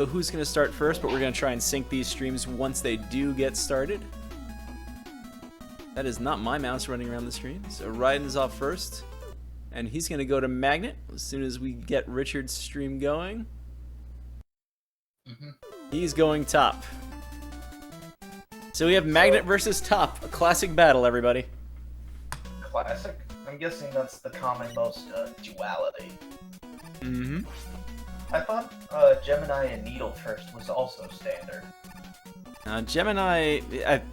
So who's going to start first, but we're going to try and sync these streams once they do get started. That is not my mouse running around the screen. So Raiden's off first, and he's going to go to Magnet as soon as we get Richard's stream going. He's going top. So we have Magnet versus Top, a classic battle, everybody. Classic? I'm guessing that's the common most duality. Mm-hmm. I thought Gemini and Needle First was also standard. Gemini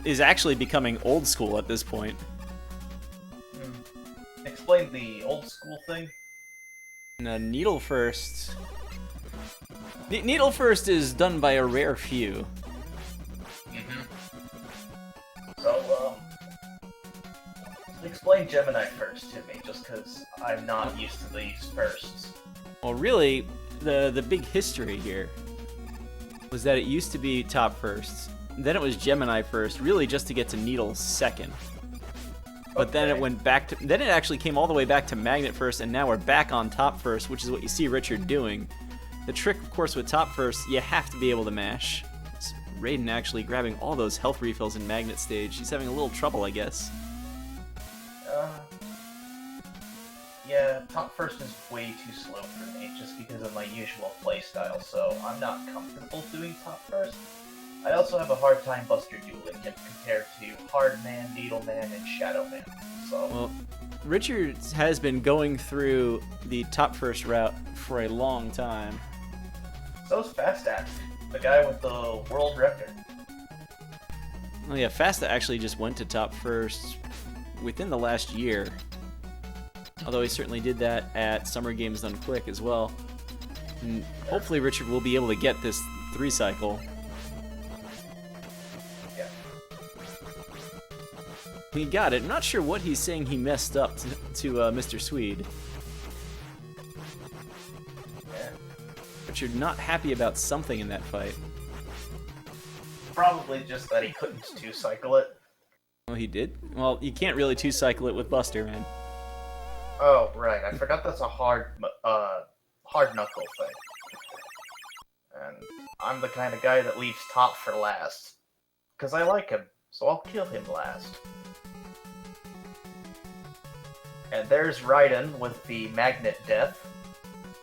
is actually becoming old school at this point. Explain the old school thing. Needle First... Needle First is done by a rare few. So, explain Gemini First to me, just because I'm not used to these firsts. Well, really, the big history here was that it used to be Top first, then it was Gemini first, really just to get to Needle second. But then it went back to, then it actually came all the way back to Magnet first, and now we're back on Top first, which is what you see Richard doing. The trick, of course, with Top first, you have to be able to mash. It's Raiden actually grabbing all those health refills in Magnet stage. He's having a little trouble, I guess. Yeah, Top First is way too slow for me, just because of my usual playstyle, so I'm not comfortable doing Top First. I also have a hard time Buster dueling him compared to Hard Man, Needle Man, and Shadow Man, so... Well, Richard has been going through the Top First route for a long time. So's Fast the guy with the world record. Well, yeah, Fasta actually just went to Top First within the last year. Although he certainly did that at Summer Games Done Quick as well. And hopefully Richard will be able to get this 3-cycle. Yeah. He got it. I'm not sure what he's saying he messed up to Mr. Swede. Yeah. Richard not happy about something in that fight. Probably just that he couldn't 2-cycle it. Oh, he did? Well, you can't really 2-cycle it with Buster, man. Oh, right. I forgot that's a hard knuckle thing. And I'm the kind of guy that leaves Top for last. Because I like him, so I'll kill him last. And there's Raiden with the Magnet Death.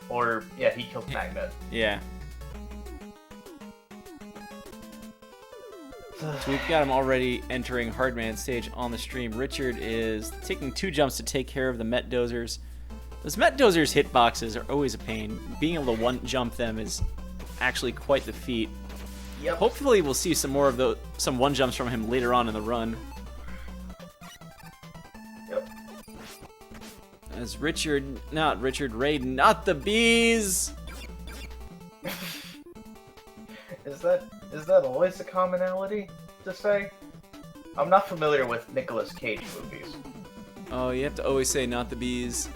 Or, yeah, he killed Magnet. Yeah. So we've got him already entering Hardman stage on the stream. Richard is taking 2 jumps to take care of the Met Dozers. Those Met Dozers hitboxes are always a pain. Being able to 1-jump them is actually quite the feat. Yep. Hopefully we'll see some more of those, some 1-jumps from him later on in the run. Yep. As not Richard, Raiden, not the bees! Is that always a commonality to say? I'm not familiar with Nicolas Cage movies. Oh, you have to always say not the bees.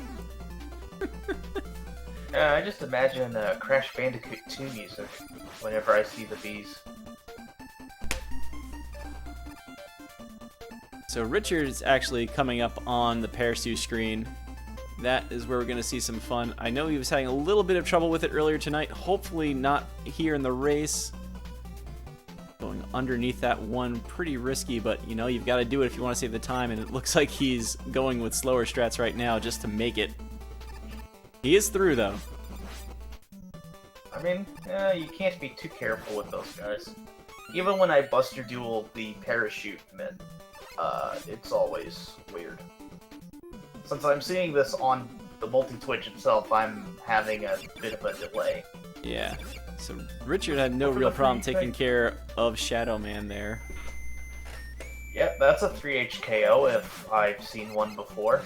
I just imagine Crash Bandicoot 2 music whenever I see the bees. So Richard's actually coming up on the Parasue screen. That is where we're going to see some fun. I know he was having a little bit of trouble with it earlier tonight. Hopefully not here in the race. Going underneath that one, pretty risky, but you know, you've got to do it if you want to save the time, and it looks like he's going with slower strats right now just to make it. He is through, though. I mean, you can't be too careful with those guys. Even when I Buster Duel the Parachute Men, it's always weird. Since I'm seeing this on the multi-Twitch itself, I'm having a bit of a delay. Yeah. So Richard had no real problem taking care of Shadow Man there. Yep, that's a 3HKO if I've seen one before.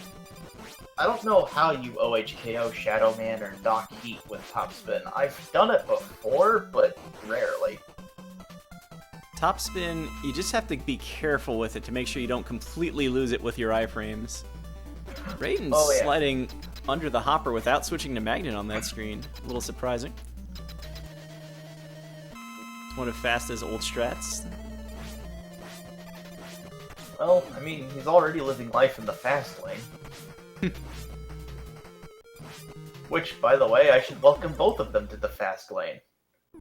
I don't know how you OHKO Shadow Man or Doc Heat with Top Spin. I've done it before, but rarely. Top Spin, you just have to be careful with it to make sure you don't completely lose it with your iframes. Raiden's sliding under the hopper without switching to Magnet on that screen. A little surprising. It's one of Fasta's old strats. Well, I mean, he's already living life in the fast lane. Which, by the way, I should welcome both of them to the fast lane.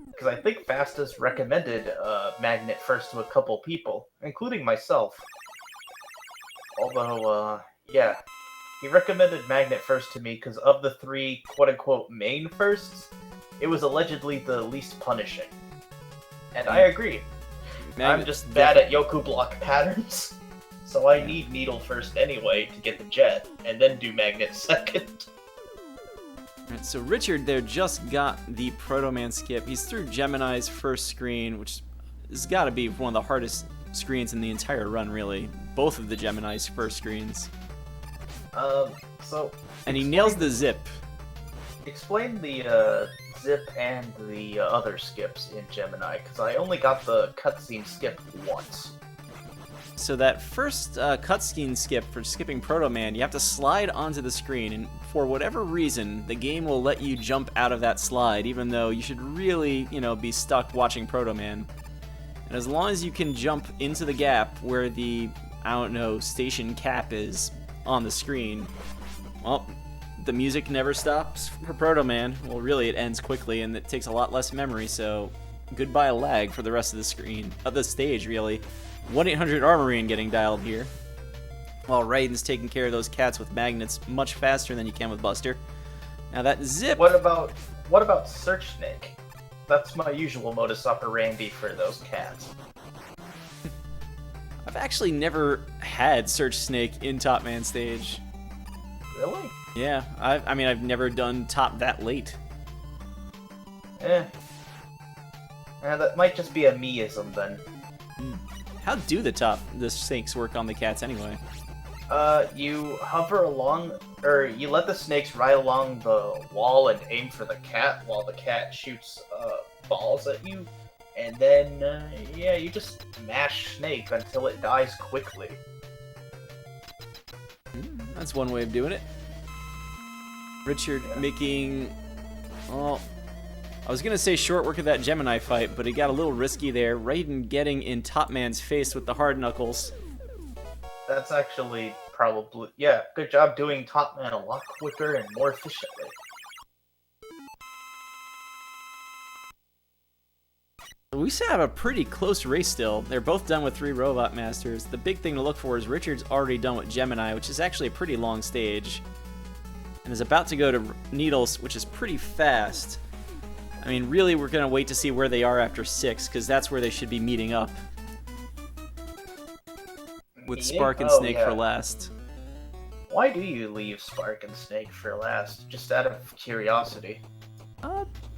Because I think Fastest recommended Magnet first to a couple people, including myself. Although, yeah, he recommended Magnet first to me because of the 3 quote-unquote main firsts, it was allegedly the least punishing. And I agree. I'm just bad at Yoku block patterns, so I need Needle first anyway to get the jet, and then do Magnet second. Alright, so Richard there just got the Proto Man skip. He's through Gemini's first screen, which has got to be one of the hardest screens in the entire run, really. Both of the Gemini's first screens. And he nails the zip. Explain the zip and the other skips in Gemini, because I only got the cutscene skip once. So that first cutscene skip for skipping Proto Man, you have to slide onto the screen, and for whatever reason, the game will let you jump out of that slide, even though you should really, be stuck watching Proto Man. And as long as you can jump into the gap where the, station cap is on the screen, well, the music never stops for Proto Man. Well, really, it ends quickly, and it takes a lot less memory, so goodbye lag for the rest of the screen, of the stage, really. 1-800-ARMORIAN getting dialed here, while Raiden's taking care of those cats with magnets much faster than you can with Buster. Now that zip... What about Search Snake? That's my usual modus operandi for those cats. I've actually never had Search Snake in Top Man stage. Really? Yeah, I've never done top that late. That might just be a me-ism then. How do the snakes work on the cats anyway? You hover along, or you let the snakes ride along the wall and aim for the cat while the cat shoots balls at you, and then, you just mash Snake until it dies quickly. That's one way of doing it. Richard making, well, I was going to say short work of that Gemini fight, but it got a little risky there. Raiden getting in Top Man's face with the hard knuckles. That's actually probably, good job doing Top Man a lot quicker and more efficiently. We still have a pretty close race still. They're both done with 3 Robot Masters. The big thing to look for is Richard's already done with Gemini, which is actually a pretty long stage, and is about to go to Needles, which is pretty fast. I mean, really, we're going to wait to see where they are after 6, because that's where they should be meeting up. With Spark and Snake for last. Why do you leave Spark and Snake for last? Just out of curiosity?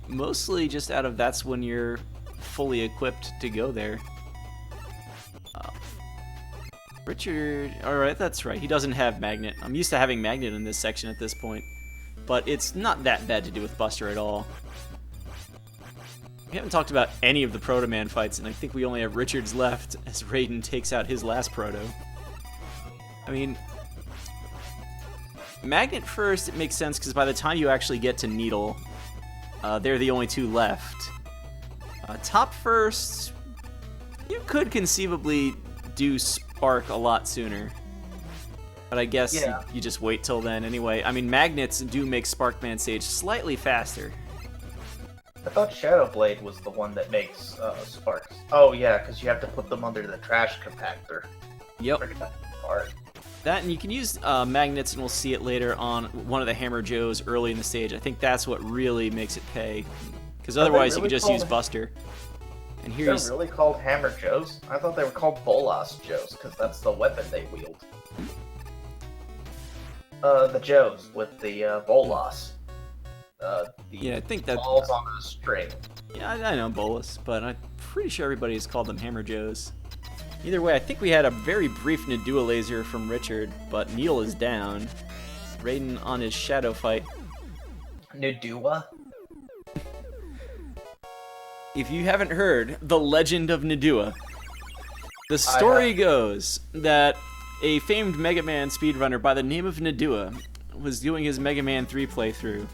Mostly just out of that's when you're fully equipped to go there. Richard, alright, that's right. He doesn't have Magnet. I'm used to having Magnet in this section at this point. But it's not that bad to do with Buster at all. We haven't talked about any of the Proto Man fights, and I think we only have Richard's left as Raiden takes out his last Proto. I mean, Magnet first, it makes sense, because by the time you actually get to Needle, they're the only 2 left. Top first, you could conceivably do Spark a lot sooner. But I guess you just wait till then anyway. I mean, Magnets do make Spark Man stage slightly faster. I thought Shadow Blade was the one that makes sparks. Oh yeah, because you have to put them under the trash compactor. Yep. Part. That, and you can use magnets, and we'll see it later on one of the Hammer Joes early in the stage. I think that's what really makes it pay, because otherwise you could just use Buster. And here they're really called Hammer Joes? I thought they were called Bolas Joes, because that's the weapon they wield. The Joes with the Bolas. Yeah, I think that balls on a string. Yeah, I know Bolus, but I'm pretty sure everybody has called them Hammer Joes. Either way, I think we had a very brief Nadua laser from Richard, but Needle is down. Raiden on his shadow fight. Nadua? If you haven't heard the legend of Nadua, the story goes that a famed Mega Man speedrunner by the name of Nadua was doing his Mega Man 3 playthrough.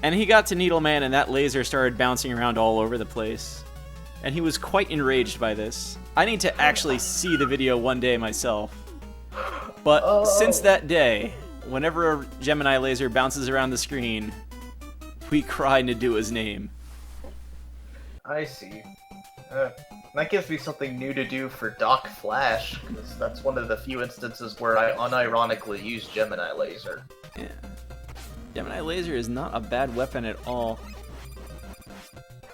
And he got to Needle Man, and that laser started bouncing around all over the place. And he was quite enraged by this. I need to actually see the video one day myself. But since that day, whenever a Gemini laser bounces around the screen, we cry Nadua's name. I see. That gives me something new to do for Doc Flash, because that's one of the few instances where I unironically use Gemini Laser. Yeah. Gemini Laser is not a bad weapon at all.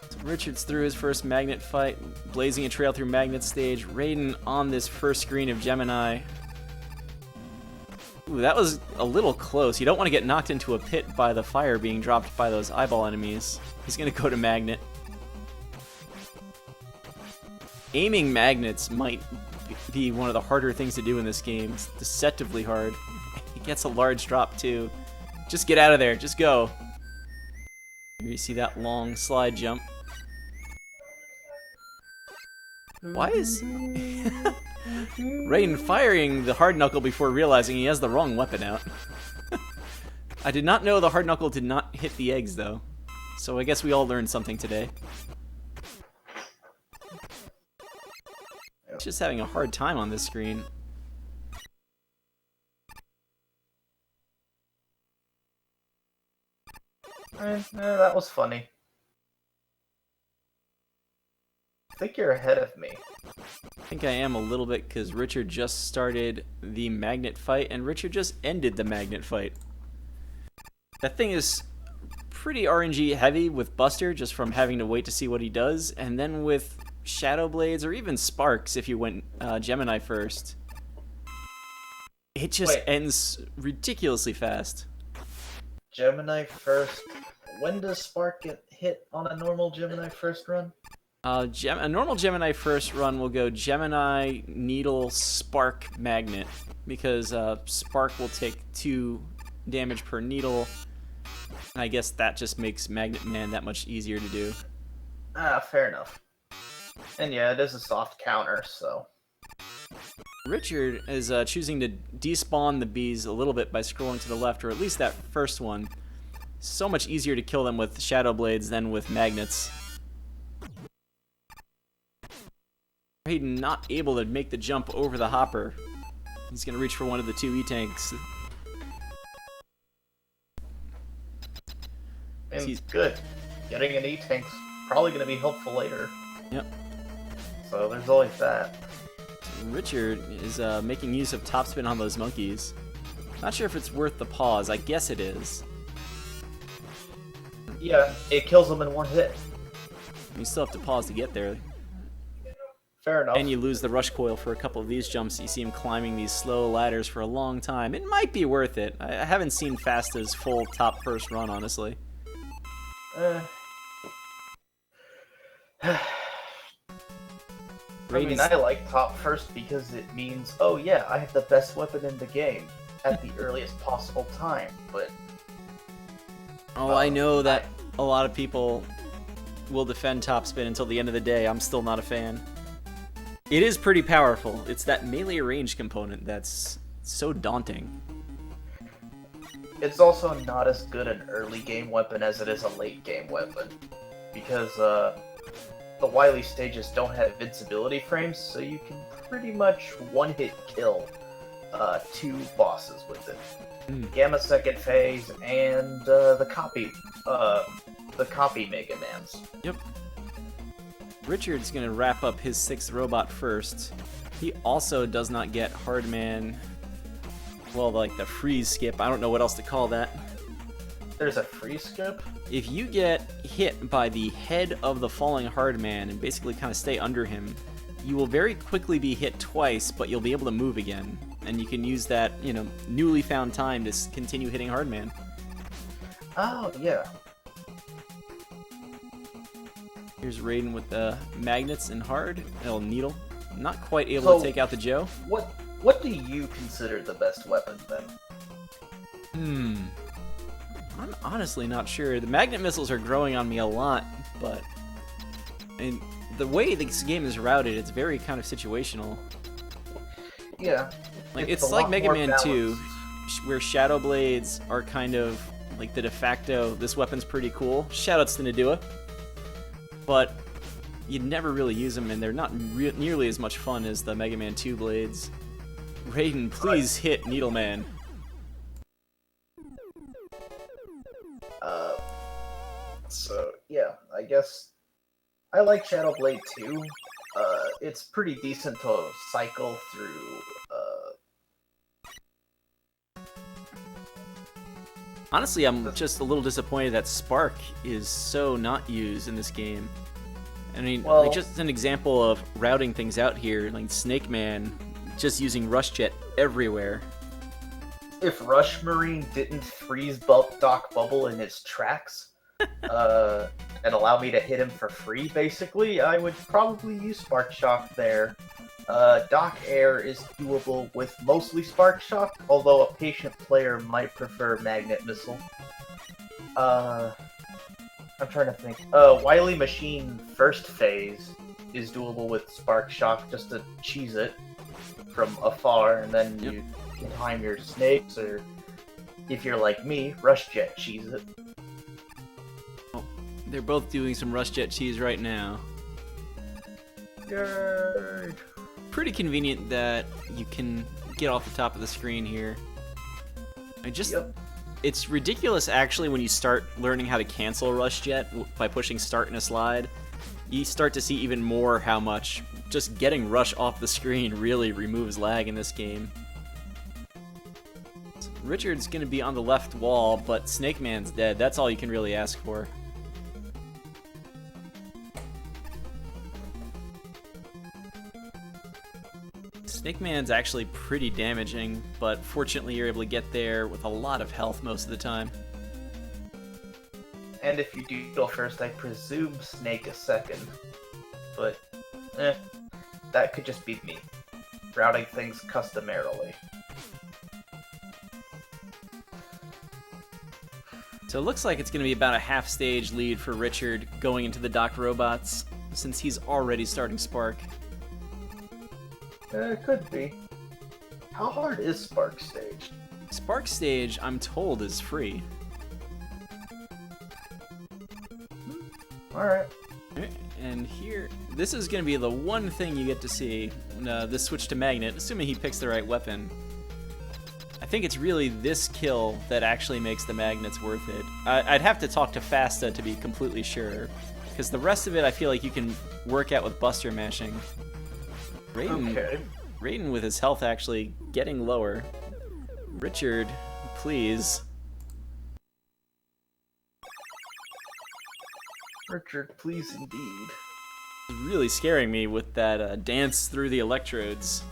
So Richard's through his first magnet fight, blazing a trail through magnet stage. Raiden on this first screen of Gemini. Ooh, that was a little close. You don't want to get knocked into a pit by the fire being dropped by those eyeball enemies. He's going to go to magnet. Aiming magnets might be one of the harder things to do in this game. It's deceptively hard. He gets a large drop too. Just get out of there. Just go. Here you see that long slide jump. Why is Raiden firing the hard knuckle before realizing he has the wrong weapon out? I did not know the hard knuckle did not hit the eggs though. So I guess we all learned something today. Just having a hard time on this screen. That was funny. I think you're ahead of me. I think I am a little bit because Richard just started the magnet fight and Richard just ended the magnet fight. That thing is pretty RNG heavy with Buster just from having to wait to see what he does, and then with Shadow Blades or even Sparks if you went Gemini first. It just ends ridiculously fast. Gemini first. When does Spark get hit on a normal Gemini first run? A normal Gemini first run will go Gemini, Needle, Spark, Magnet. Because Spark will take 2 damage per needle. And I guess that just makes Magnet Man that much easier to do. Fair enough. And yeah, it is a soft counter, so... Richard is choosing to despawn the bees a little bit by scrolling to the left, or at least that first one. So much easier to kill them with Shadow Blades than with magnets. Raiden not able to make the jump over the hopper. He's going to reach for one of the 2 E-tanks. And good. Getting an E-tank's probably going to be helpful later. Yep. So there's always that. Richard is making use of topspin on those monkeys. Not sure if it's worth the pause. I guess it is. Yeah, it kills them in 1 hit. You still have to pause to get there. Fair enough. And you lose the rush coil for a couple of these jumps. You see him climbing these slow ladders for a long time. It might be worth it. I haven't seen Fasta's full top first run, honestly. I mean, I like top first because it means, oh yeah, I have the best weapon in the game at the earliest possible time, but... Oh, I know that a lot of people will defend topspin until the end of the day. I'm still not a fan. It is pretty powerful. It's that melee range component that's so daunting. It's also not as good an early game weapon as it is a late game weapon, because the Wily stages don't have invincibility frames, so you can pretty much one-hit kill 2 bosses with it. Gamma Second Phase and the copy Mega Mans. Yep. Richard's gonna wrap up his 6th robot first. He also does not get Hardman. Well, like the freeze skip. I don't know what else to call that. There's a freeze skip? If you get hit by the head of the falling Hardman and basically kind of stay under him, you will very quickly be hit twice, but you'll be able to move again. And you can use that, you know, newly found time to continue hitting Hardman. Oh, yeah. Here's Raiden with the magnets and hard. Oh, needle. Not quite able to take out the Joe. What do you consider the best weapon, then? I'm honestly not sure. The magnet missiles are growing on me a lot, but... And the way this game is routed, it's very kind of situational. Yeah. Like it's like Mega Man 2, where Shadow Blades are kind of like the de facto, this weapon's pretty cool. Shoutouts to Nadua. But you never really use them, and they're not nearly as much fun as the Mega Man 2 blades. Raiden, please hit Needleman. So, yeah, I guess I like Shadow Blade too. It's pretty decent to cycle through. Honestly, I'm just a little disappointed that Spark is so not used in this game. I mean, Well, like just an example of routing things out here, like Snake Man just using Rush Jet everywhere. if Rush Marine didn't freeze Doc Bubble in his tracks, and allow me to hit him for free, basically, I would probably use Spark Shock there. Doc Air is doable with mostly Spark Shock, although a patient player might prefer Magnet Missile. I'm trying to think. Wily Machine First Phase is doable with Spark Shock just to cheese it from afar, and then you can time your snakes, or if you're like me, Rush Jet cheese it. Oh, they're both doing some Rush Jet cheese right now. Yay! Pretty convenient that you can get off the top of the screen here. It's ridiculous actually when you start learning how to cancel Rush Jet by pushing start in a slide. You start to see even more how much just getting Rush off the screen really removes lag in this game. Richard's gonna be on the left wall, but Snake Man's dead. That's all you can really ask for. Snake Man's actually pretty damaging, but fortunately you're able to get there with a lot of health most of the time. And if you do go first, I presume Snake a second. But, that could just be me, routing things customarily. So it looks like it's going to be about a half-stage lead for Richard going into the Doc Robots, since he's already starting Spark. It could be. How hard is Spark Stage? Spark Stage, I'm told, is free. Alright. And here, this is going to be the one thing you get to see, this switch to Magnet, assuming he picks the right weapon. I think it's really this kill that actually makes the magnets worth it. I'd have to talk to Fasta to be completely sure, because the rest of it I feel like you can work out with Buster mashing. Raiden with his health actually getting lower. Richard, please. Richard, please indeed. Really scaring me with that dance through the electrodes.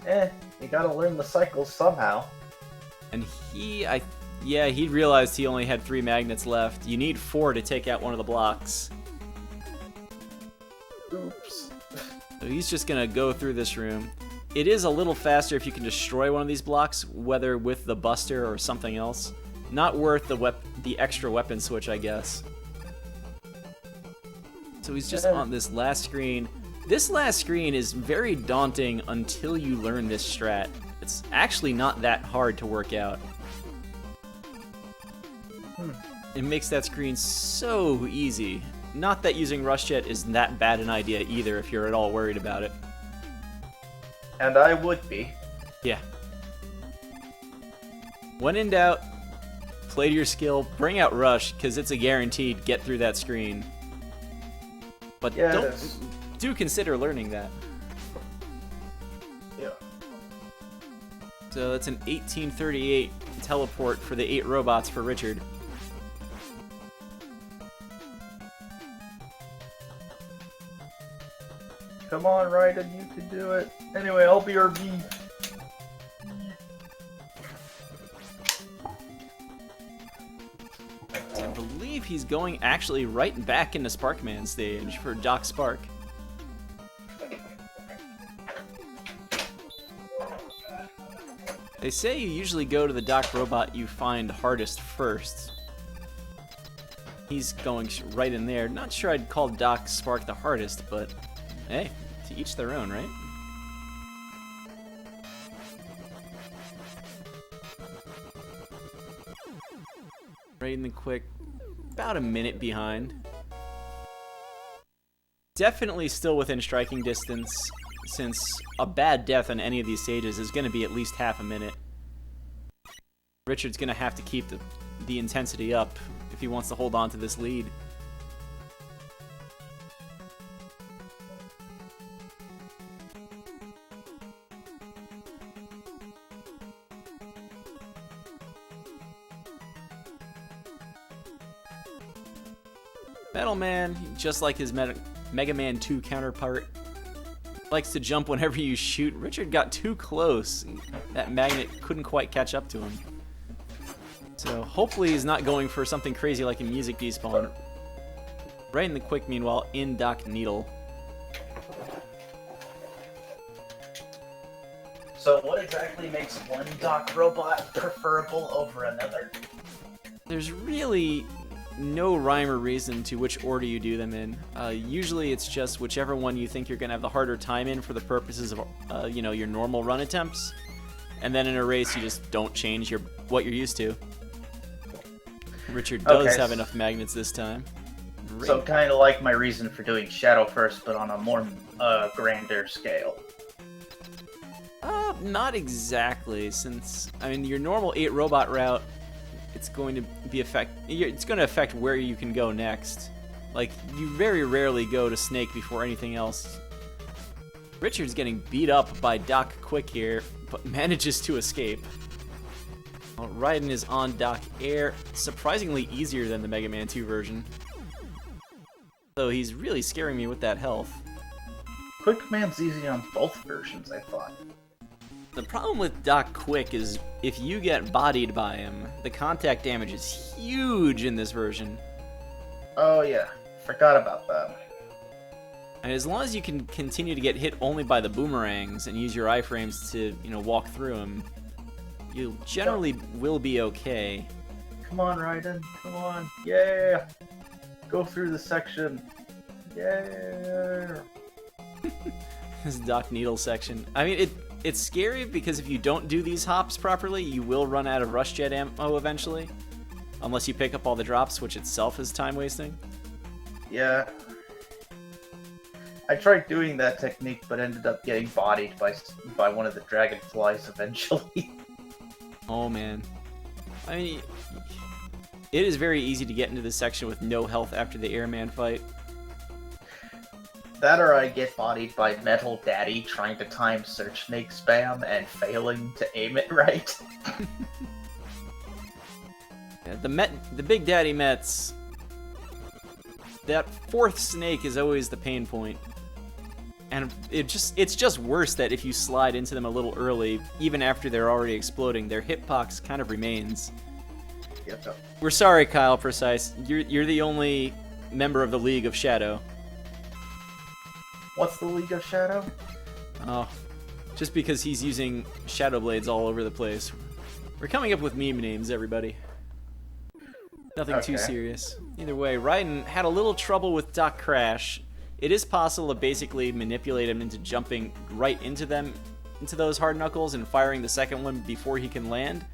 You gotta learn the cycles somehow. And he realized he only had 3 magnets left. You need 4 to take out one of the blocks. Oops. So he's just gonna go through this room. It is a little faster if you can destroy one of these blocks, whether with the Buster or something else. Not worth the extra weapon switch, I guess. So he's just on this last screen. This last screen is very daunting until you learn this strat. It's actually not that hard to work out. It makes that screen so easy. Not that using Rush Jet is that bad an idea either if you're at all worried about it. And I would be. Yeah. When in doubt, play to your skill, bring out Rush, because it's a guaranteed get through that screen. But do consider learning that. Yeah. So that's an 1838 teleport for the 8 robots for Richard. Come on, Raiden, you can do it. Anyway, I'll be RB. I believe he's going actually right back into Sparkman stage for Doc Spark. They say you usually go to the Doc robot you find hardest first. He's going right in there. Not sure I'd call Doc Spark the hardest, but hey, to each their own, right? Raidenthequick, about a minute behind. Definitely still within striking distance, since a bad death on any of these stages is going to be at least half a minute. Richard's going to have to keep the intensity up if he wants to hold on to this lead. Metal Man, just like his Mega Man 2 counterpart, likes to jump whenever you shoot. Richard got too close. That magnet couldn't quite catch up to him. So hopefully he's not going for something crazy like a music despawn. Raidenthequick, meanwhile, in Doc Needle. So what exactly makes one Doc robot preferable over another? There's really no rhyme or reason to which order you do them in. Usually it's just whichever one you think you're going to have the harder time in for the purposes of, you know, your normal run attempts. And then in a race, you just don't change what you're used to. Richard does have enough magnets this time. So kind of like my reason for doing Shadow first, but on a more grander scale. Not exactly, since, I mean, your normal 8 robot route, it's going to be it's going to affect where you can go next. Like, you very rarely go to Snake before anything else. Richard's getting beat up by Doc Quick here, but manages to escape. Well, Raiden is on Doc Air, surprisingly easier than the Mega Man 2 version. Though he's really scaring me with that health. Quick Man's easy on both versions, I thought. The problem with Doc Quick is if you get bodied by him, the contact damage is huge in this version. Oh yeah, forgot about that. And as long as you can continue to get hit only by the boomerangs and use your iframes to, you know, walk through them, you generally will be okay. Come on, Raiden. Come on. Yeah. Go through the section. Yeah. This Doc Needle section. I mean, it's scary because if you don't do these hops properly, you will run out of rush jet ammo eventually. Unless you pick up all the drops, which itself is time wasting. Yeah. I tried doing that technique, but ended up getting bodied by one of the dragonflies eventually. Oh man. I mean, it is very easy to get into this section with no health after the airman fight. That or I get bodied by Metal Daddy trying to time Search Snake spam and failing to aim it right. Yeah, the Big Daddy Mets. That fourth snake is always the pain point. And it's just worse that if you slide into them a little early, even after they're already exploding, their hitbox kind of remains. Yep. We're sorry, Kyle Precise. You're the only member of the League of Shadow. What's the League of Shadow? Oh, just because he's using Shadow Blades all over the place. We're coming up with meme names, everybody. Nothing too serious. Either way, Raiden had a little trouble with Doc Crash. It is possible to basically manipulate him into jumping right into those hard knuckles and firing the second one before he can land.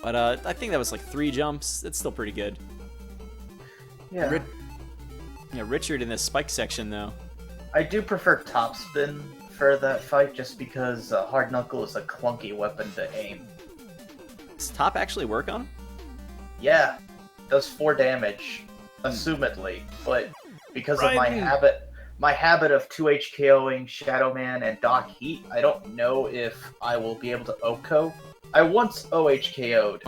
But I think that was like 3 jumps. That's still pretty good. Yeah. Richard in the spike section, though. I do prefer topspin for that fight just because hard knuckle is a clunky weapon to aim. Does top actually work on him? Yeah. Does 4 damage, assumedly, but because of my habit of 2HKOing Shadow Man and Doc Heat, I don't know if I will be able to OHKO. I once OHKO'd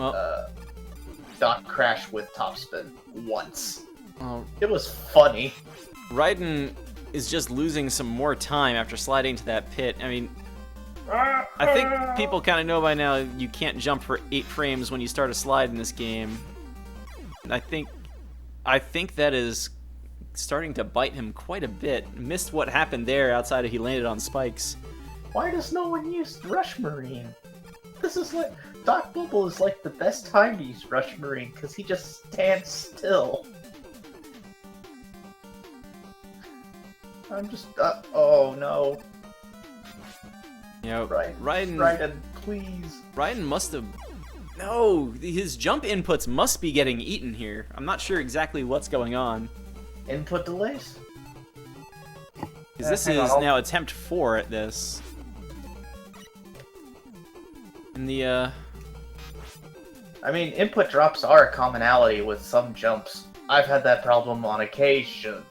Doc Crash with topspin once. It was funny. Raiden is just losing some more time after sliding to that pit. I mean, I think people kind of know by now you can't jump for 8 frames when you start a slide in this game. And I think that is starting to bite him quite a bit. Missed what happened there outside of he landed on spikes. Why does no one use Rush Marine? This is like Doc Bubble is like the best time to use Rush Marine because he just stands still. I'm just oh no. Yeah, Raiden, please. Raiden must have. No, his jump inputs must be getting eaten here. I'm not sure exactly what's going on. Input delays? Because this is now attempt 4 at this. And the, I mean, input drops are a commonality with some jumps. I've had that problem on occasion.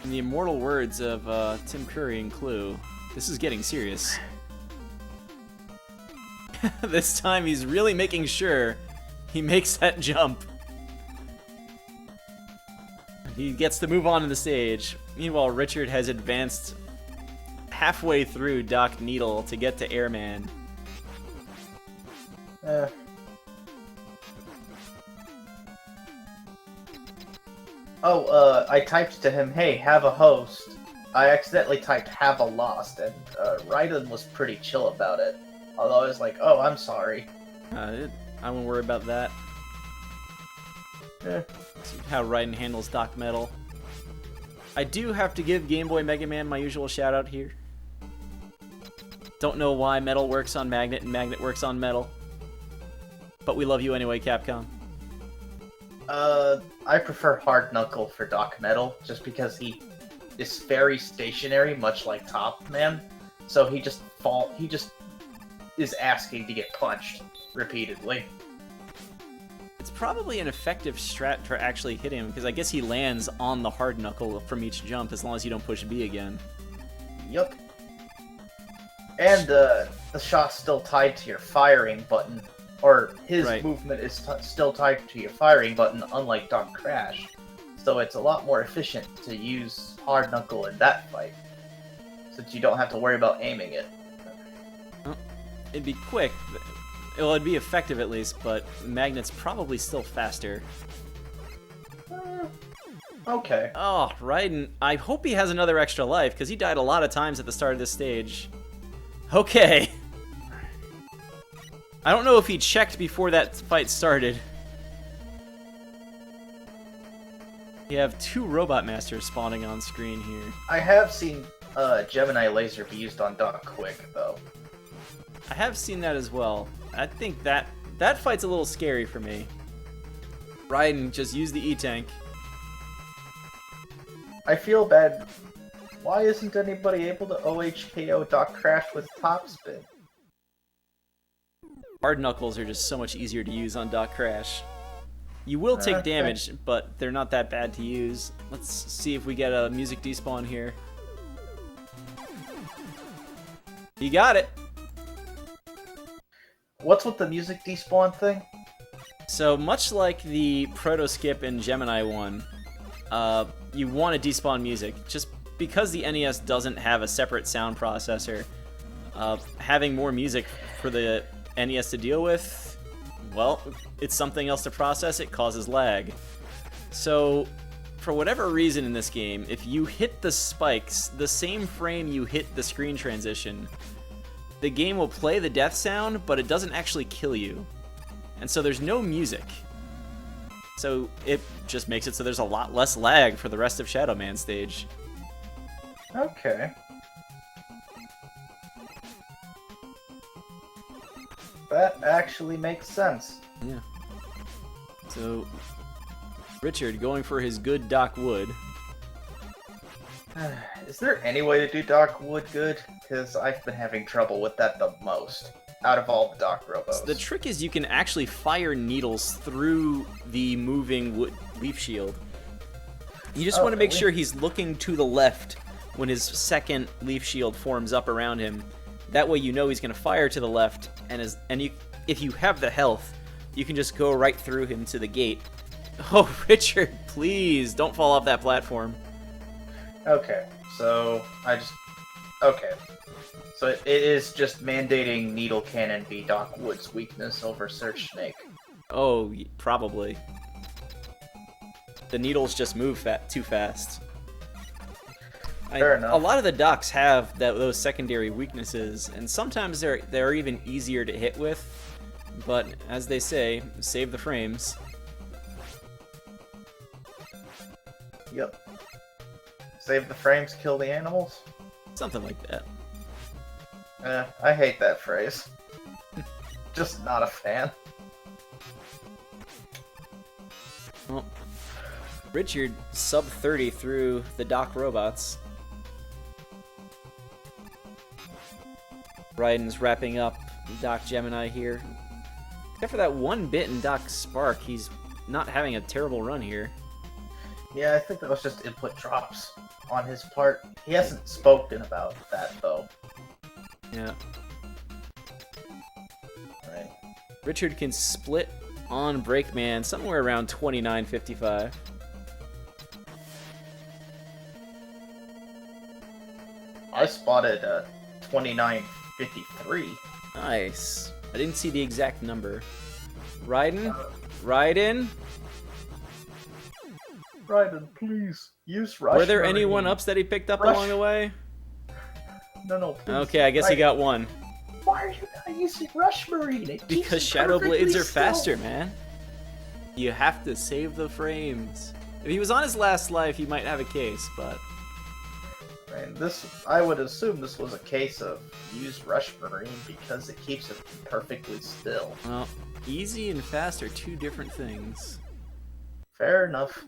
In the immortal words of Tim Curry and Clue, this is getting serious. This time he's really making sure he makes that jump. He gets to move on to the stage. Meanwhile, Richard has advanced halfway through Doc Needle to get to Airman. I typed to him, hey, have a host. I accidentally typed have a lost, and Raiden was pretty chill about it. Although I was like, oh, I'm sorry. I won't worry about that. See how Raiden handles Doc Metal. I do have to give Game Boy Mega Man my usual shout out here. Don't know why Metal works on Magnet and Magnet works on Metal. But we love you anyway, Capcom. I prefer Hard Knuckle for Doc Metal, just because he is very stationary, much like Top Man. So he just is asking to get punched repeatedly. It's probably an effective strat for actually hitting him, because I guess he lands on the Hard Knuckle from each jump as long as you don't push B again. Yup. And the shot's still tied to your firing button. Or his movement is still tied to your firing button, unlike Doc Crash. So it's a lot more efficient to use Hard Knuckle in that fight, since you don't have to worry about aiming it. Well, it'd be quick. Well, it'd be effective at least, but Magnet's probably still faster. Okay. Oh, Raiden. I hope he has another extra life, because he died a lot of times at the start of this stage. Okay. I don't know if he checked before that fight started. You have two Robot Masters spawning on screen here. I have seen Gemini Laser be used on Doc Quick, though. I have seen that as well. I think that fight's a little scary for me. Raiden just used the E-Tank. I feel bad. Why isn't anybody able to OHKO Doc Crash with Top Spin? Hard Knuckles are just so much easier to use on Doc Crash. You will take damage, but they're not that bad to use. Let's see if we get a music despawn here. You got it! What's with the music despawn thing? So, much like the Proto Skip in Gemini 1, you want to despawn music. Just because the NES doesn't have a separate sound processor, having more music for the NES to deal with, well, it's something else to process. It causes lag. So, for whatever reason in this game, if you hit the spikes the same frame you hit the screen transition, the game will play the death sound, but it doesn't actually kill you. And so there's no music. So it just makes it so there's a lot less lag for the rest of Shadow Man stage. Okay. That actually makes sense. Yeah. So, Richard going for his good Doc Wood. Is there any way to do Doc Wood good? Because I've been having trouble with that the most, out of all the Doc Robos. So the trick is you can actually fire needles through the moving wood leaf shield. You just want to make sure he's looking to the left when his second leaf shield forms up around him. That way you know he's going to fire to the left, and if you have the health, you can just go right through him to the gate. Oh, Richard, please, don't fall off that platform. Okay, so Okay. So it is just mandating Needle Cannon be Doc Wood's weakness over Search Snake. Oh, probably. The needles just move too fast. Fair enough. A lot of the Docs have those secondary weaknesses, and sometimes they're even easier to hit with. But as they say, save the frames. Yep. Save the frames, kill the animals? Something like that. I hate that phrase. Just not a fan. Well, Richard sub 30 through the Doc robots. Raiden's wrapping up Doc Gemini here. Except for that one bit in Doc Spark, he's not having a terrible run here. Yeah, I think that was just input drops on his part. He hasn't spoken about that, though. Yeah. Right. Richard can split on Breakman somewhere around 29.55. I spotted 2953. Nice. I didn't see the exact number. Raiden? Raiden? Raiden, please use Rush. Were there any one-ups that he picked up along the way? No, please. Okay, I guess he got one. Why are you not using Rush Marine? Because Shadow Blades are faster, man. You have to save the frames. If he was on his last life, he might have a case, but... And I would assume this was a case of use Rush Marine because it keeps it perfectly still. Well, easy and fast are two different things. Fair enough.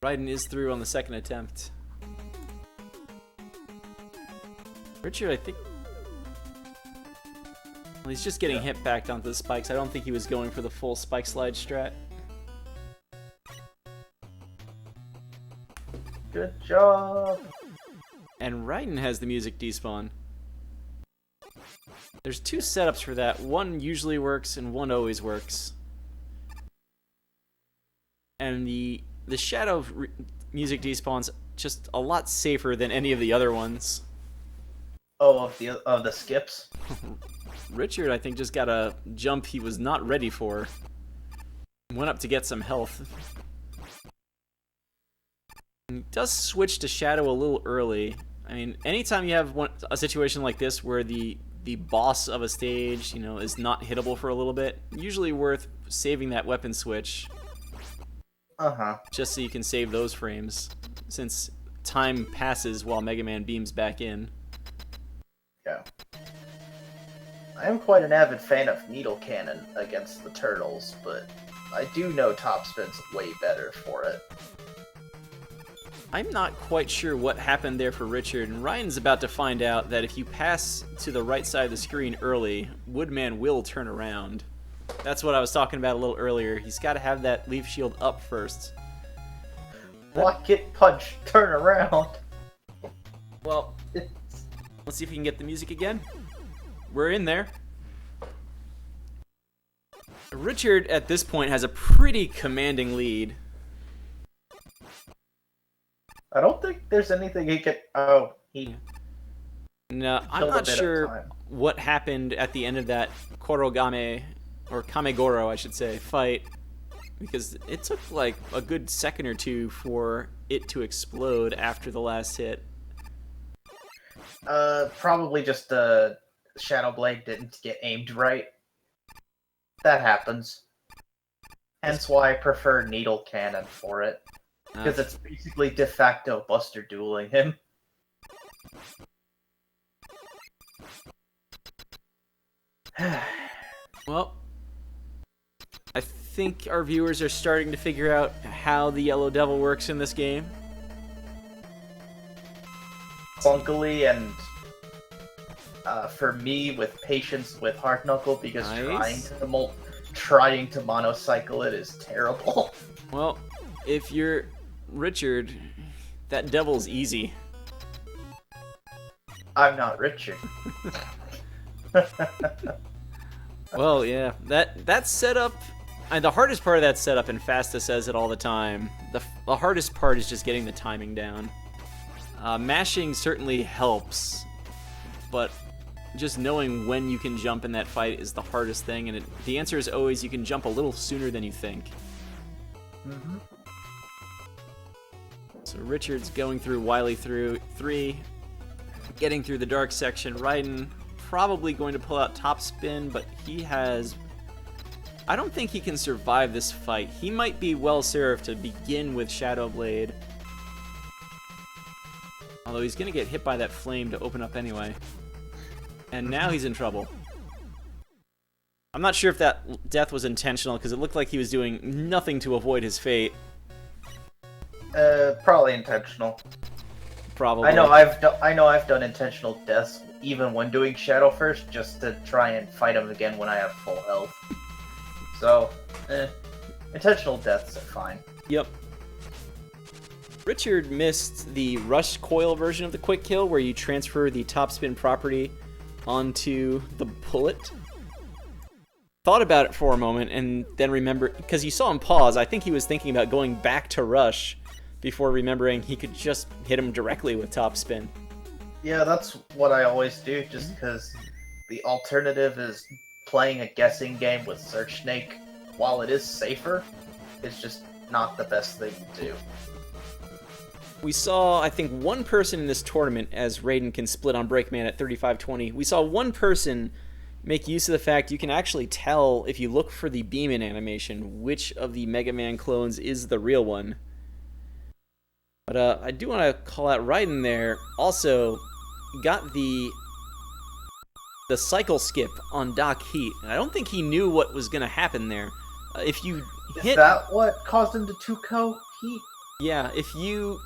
Raiden is through on the second attempt. Richard, I think... Well, he's just getting hit back onto the spikes. I don't think he was going for the full spike slide strat. Good job. And Raiden has the music despawn. There's two setups for that. One usually works and one always works. And the Shadow music despawn's just a lot safer than any of the other ones. Oh, of the skips? Richard, I think, just got a jump he was not ready for. Went up to get some health. He does switch to Shadow a little early. I mean, anytime you have a situation like this where the boss of a stage, you know, is not hittable for a little bit, usually worth saving that weapon switch. Just so you can save those frames, since time passes while Mega Man beams back in. Yeah. I am quite an avid fan of Needle Cannon against the Turtles, but I do know Topspin's way better for it. I'm not quite sure what happened there for Richard, and Ryan's about to find out that if you pass to the right side of the screen early, Woodman will turn around. That's what I was talking about a little earlier. He's got to have that leaf shield up first. Block it, punch, turn around. Well, let's see if we can get the music again. We're in there. Richard, at this point, has a pretty commanding lead. I don't think there's anything he can... Oh, he... No, I'm not sure what happened at the end of that Korogame, or Kamegoro, I should say, fight. Because it took like a good second or two for it to explode after the last hit. Probably just Shadow Blade didn't get aimed right. That happens. Hence why I prefer Needle Cannon for it. Because it's basically de facto Buster dueling him. Well, I think our viewers are starting to figure out how the Yellow Devil works in this game. Clunkily and for me with patience with Hard Knuckle because trying to monocycle it is terrible. Well, if you're Richard, that devil's easy. I'm not Richard. Well, yeah, that setup, and the hardest part of that setup, and Fasta says it all the time, the hardest part is just getting the timing down. Mashing certainly helps, but just knowing when you can jump in that fight is the hardest thing, and the answer is always you can jump a little sooner than you think. Mm-hmm. So Richard's going through Wily through 3, getting through the dark section. Raiden probably going to pull out top spin, but he has... I don't think he can survive this fight. He might be well served to begin with Shadow Blade. Although he's going to get hit by that flame to open up anyway. And now he's in trouble. I'm not sure if that death was intentional, because it looked like he was doing nothing to avoid his fate. Probably intentional. Probably. I know I've done intentional deaths even when doing Shadow first, just to try and fight him again when I have full health. So, intentional deaths are fine. Yep. Richard missed the rush coil version of the quick kill, where you transfer the top spin property onto the bullet. Thought about it for a moment, and then remembered, because you saw him pause, I think he was thinking about going back to rush, before remembering he could just hit him directly with top spin. Yeah, that's what I always do, just because the alternative is playing a guessing game with Search Snake. While it is safer, it's just not the best thing to do. We saw, I think, one person in this tournament, as Raiden can split on Breakman at 35-20. We saw one person make use of the fact you can actually tell, if you look for the Beam-In animation, which of the Mega Man clones is the real one. But I do want to call out Raiden there. Also, got the cycle skip on Doc Heat. And I don't think he knew what was going to happen there. If you hit... Is that what caused him to 2-ko Heat? Yeah, if you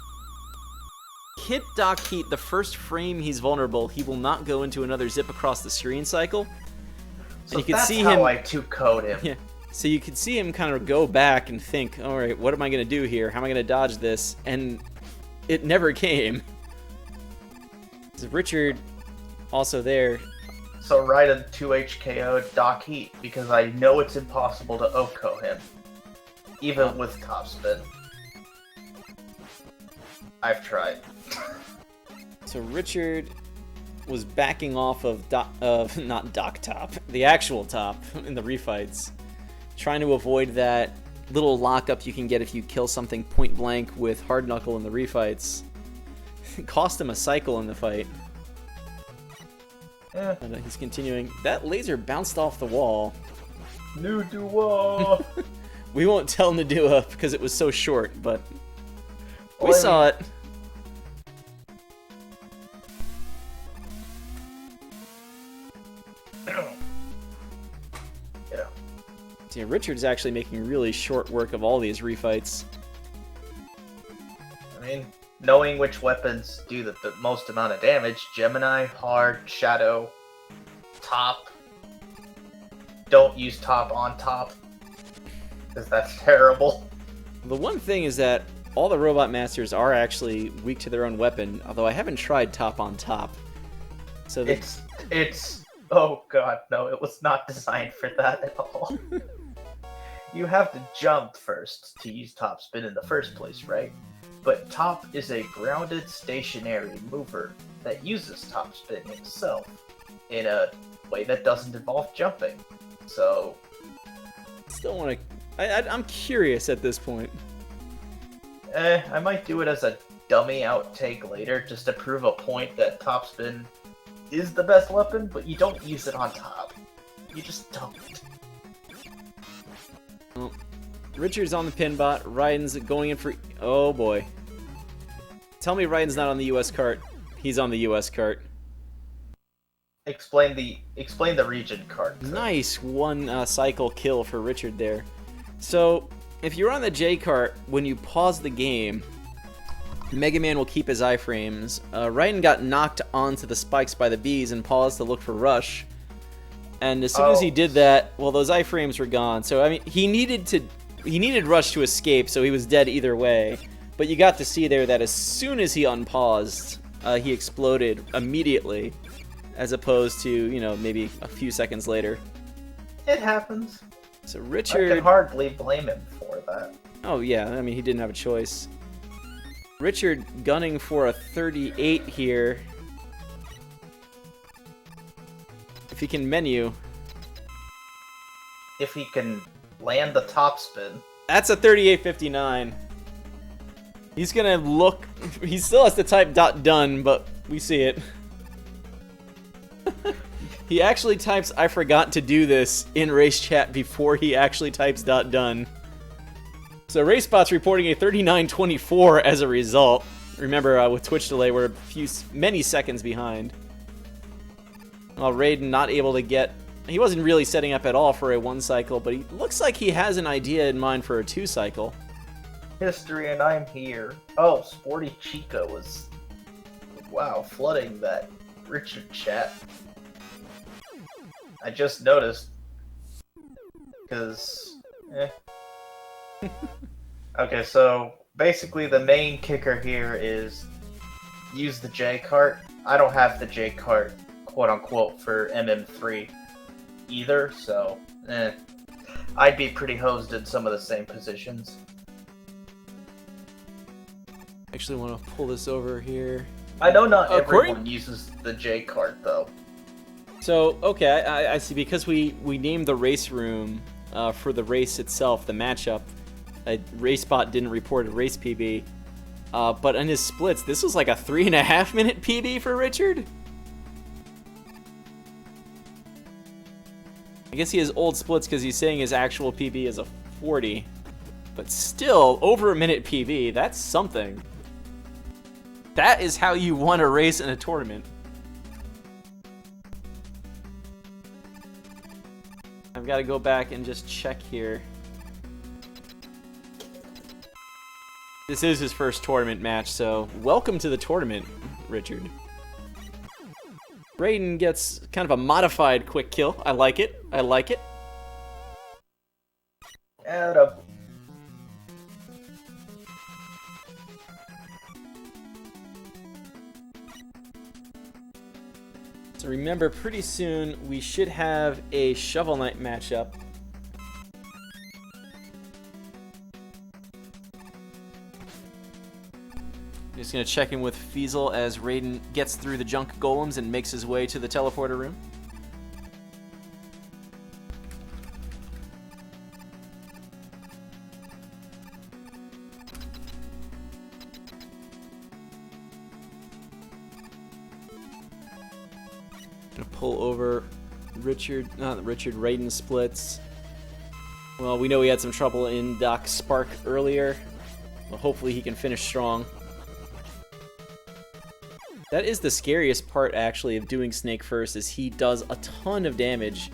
hit Doc Heat the first frame he's vulnerable, he will not go into another zip across the screen cycle. So and you that's can see how him, I 2-ko'd him. Yeah. So you can see him kind of go back and think, all right, what am I going to do here? How am I going to dodge this? And it never came. So Richard also there. So Raiden 2HKO'd Doc Heat, because I know it's impossible to OHKO him, even with top spin. I've tried. So Richard was backing off of not Doc Top, the actual Top in the refights, trying to avoid that little lockup you can get if you kill something point blank with Hard Knuckle in the refights. It cost him a cycle in the fight. Yeah. And he's continuing. That laser bounced off the wall. New duo. We won't tell Nadua because it was so short, but we Well, saw it. Yeah. Yeah, Richard's actually making really short work of all these refights. I mean, knowing which weapons do the most amount of damage, Gemini, Hard, Shadow, Top. Don't use Top on Top, because that's terrible. The one thing is that all the Robot Masters are actually weak to their own weapon, although I haven't tried Top on Top. So It's oh god, no, it was not designed for that at all. You have to jump first to use top spin in the first place, right? But top is a grounded stationary mover that uses top spin itself in a way that doesn't involve jumping. So still want to... I'm curious at this point. I might do it as a dummy outtake later, just to prove a point that top spin is the best weapon, but you don't use it on top. You just don't. Well, Richard's on the pin bot. Raiden's going in for... Oh boy. Tell me Raiden's not on the US cart. He's on the US cart. Explain the region card. Nice one cycle kill for Richard there. So, if you're on the J cart, when you pause the game, Mega Man will keep his iframes. Raiden got knocked onto the spikes by the bees and paused to look for Rush. And as soon as he did that, well, those iframes were gone. So, I mean, he needed Rush to escape, so he was dead either way. But you got to see there that as soon as he unpaused, he exploded immediately, as opposed to, you know, maybe a few seconds later. It happens. So I Richard... can hardly blame him for that. Oh yeah, I mean, he didn't have a choice. Richard gunning for a 38 here. If he can menu. If he can land the top spin. That's a 38.59. He's gonna look... He still has to type .done, but we see it. He actually types "I forgot to do this" in race chat before he actually types .done. So RaceBot's reporting a 39.24 as a result. Remember, with Twitch delay, we're many seconds behind. Well, Raiden not able to get... He wasn't really setting up at all for a 1 cycle, but he looks like he has an idea in mind for a 2 cycle. History and I'm here. Oh, Sporty Chica was... Wow, flooding that Richard chat. I just noticed. Because... Okay, so basically the main kicker here is use the J cart. I don't have the J cart, quote unquote, for MM3 either, so I'd be pretty hosed in some of the same positions. Actually want to pull this over here. I know not Corey? everyone uses the J cart though. So, okay, I see. Because we named the race room for the race itself, the matchup, RaceBot didn't report a race PB. But in his splits, this was like a 3.5 minute PB for Richard? I guess he has old splits because he's saying his actual PB is a 40. But still, over a minute PB, that's something. That is how you won a race in a tournament. I've got to go back and just check here. This is his first tournament match, so welcome to the tournament, Richard. Raiden gets kind of a modified quick kill. I like it. I like it. And So remember, pretty soon we should have a Shovel Knight matchup. Just gonna check in with Fiesel as Raiden gets through the junk golems and makes his way to the teleporter room. Gonna pull over Raiden splits. Well, we know he had some trouble in Doc Spark earlier. Well, hopefully he can finish strong. That is the scariest part, actually, of doing Snake first, is he does a ton of damage.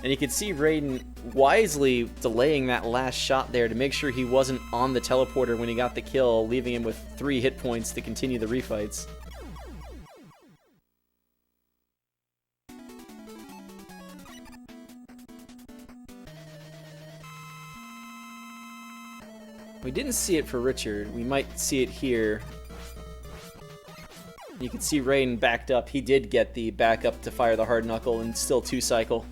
And you can see Raiden wisely delaying that last shot there to make sure he wasn't on the teleporter when he got the kill, leaving him with 3 hit points to continue the refights. We didn't see it for Richard. We might see it here. You can see Raiden backed up. He did get the backup to fire the hard knuckle and still 2-cycle.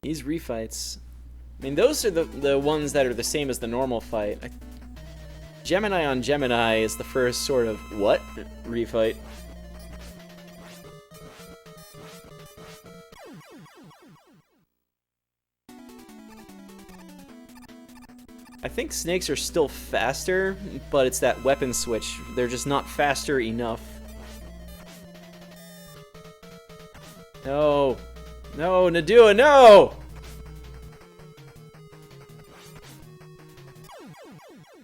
These refights, I mean, those are the ones that are the same as the normal fight. Gemini on Gemini is the first sort of, what? Refight. I think snakes are still faster, but it's that weapon switch. They're just not faster enough. No. No, Nadua, no!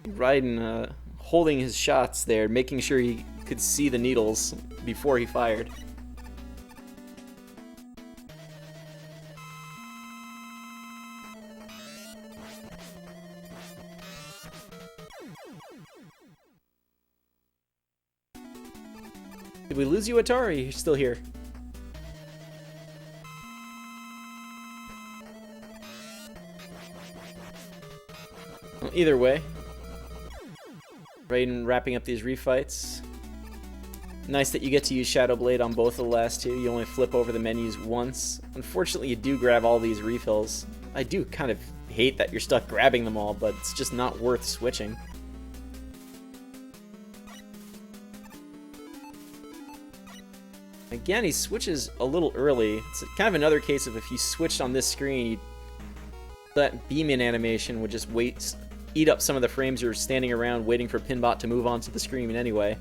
Raiden holding his shots there, making sure he could see the needles before he fired. Did we lose you, Atari? You're still here. Well, either way, Raiden wrapping up these refights. Nice that you get to use Shadow Blade on both of the last two. You only flip over the menus once. Unfortunately, you do grab all these refills. I do kind of hate that you're stuck grabbing them all, but it's just not worth switching. Again, he switches a little early. It's kind of another case of if you switched on this screen, that beam-in animation would just eat up some of the frames you're standing around waiting for Pinbot to move onto the screen anyway.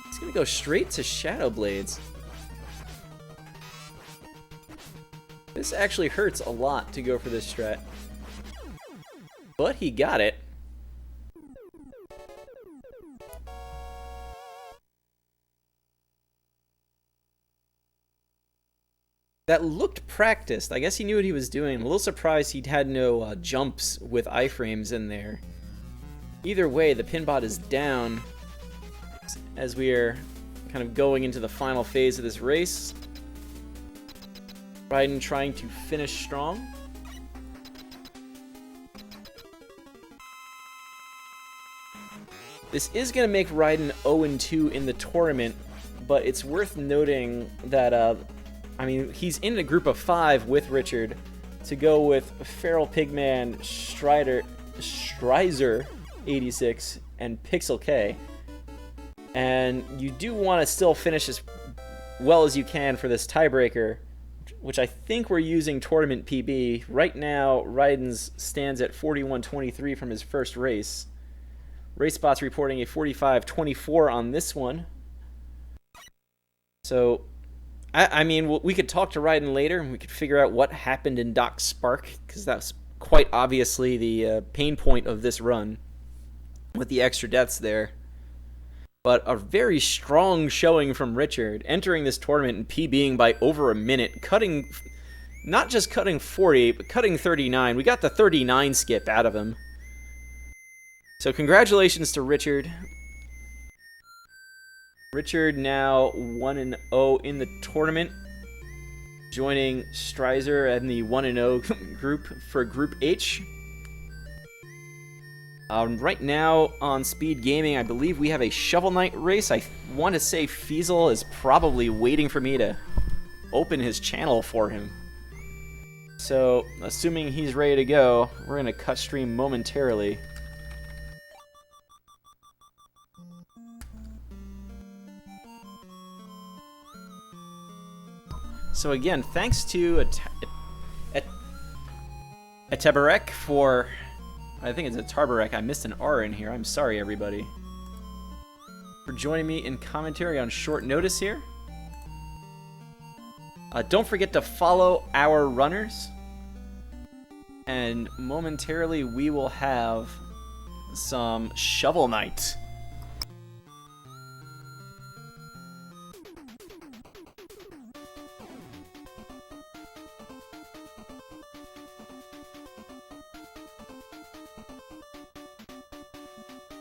He's gonna go straight to Shadow Blades. This actually hurts a lot to go for this strat. But he got it. That looked practiced. I guess he knew what he was doing. I'm a little surprised he'd had no jumps with iframes in there. Either way, the Pinbot is down as we are kind of going into the final phase of this race. Raiden trying to finish strong. This is going to make Raiden 0-2 in the tournament, but it's worth noting that, I mean, he's in a group of 5 with Richard to go with Feral Pigman, Stryzer 86, and Pixel K. And you do want to still finish as well as you can for this tiebreaker, which I think we're using tournament PB. Right now, Raiden's stands at 41-23 from his first race. RaceBot's reporting a 45-24 on this one. So, I mean, we could talk to Raiden later, and we could figure out what happened in Doc Spark, because that's quite obviously the pain point of this run, with the extra deaths there. But a very strong showing from Richard, entering this tournament and PBing by over a minute, cutting, not just cutting 40, but cutting 39. We got the 39 skip out of him. So congratulations to Richard. Richard now 1-0 in the tournament, joining Stryzer in the 1-0 group for Group H. Right now on Speed Gaming, I believe we have a Shovel Knight race. I want to say Fiesel is probably waiting for me to open his channel for him. So, assuming he's ready to go, we're going to cut stream momentarily. So again, thanks to Atebarek for... I think it's a Tarbarek. I missed an R in here. I'm sorry, everybody. For joining me in commentary on short notice here. Don't forget to follow our runners. And momentarily we will have some Shovel Knight.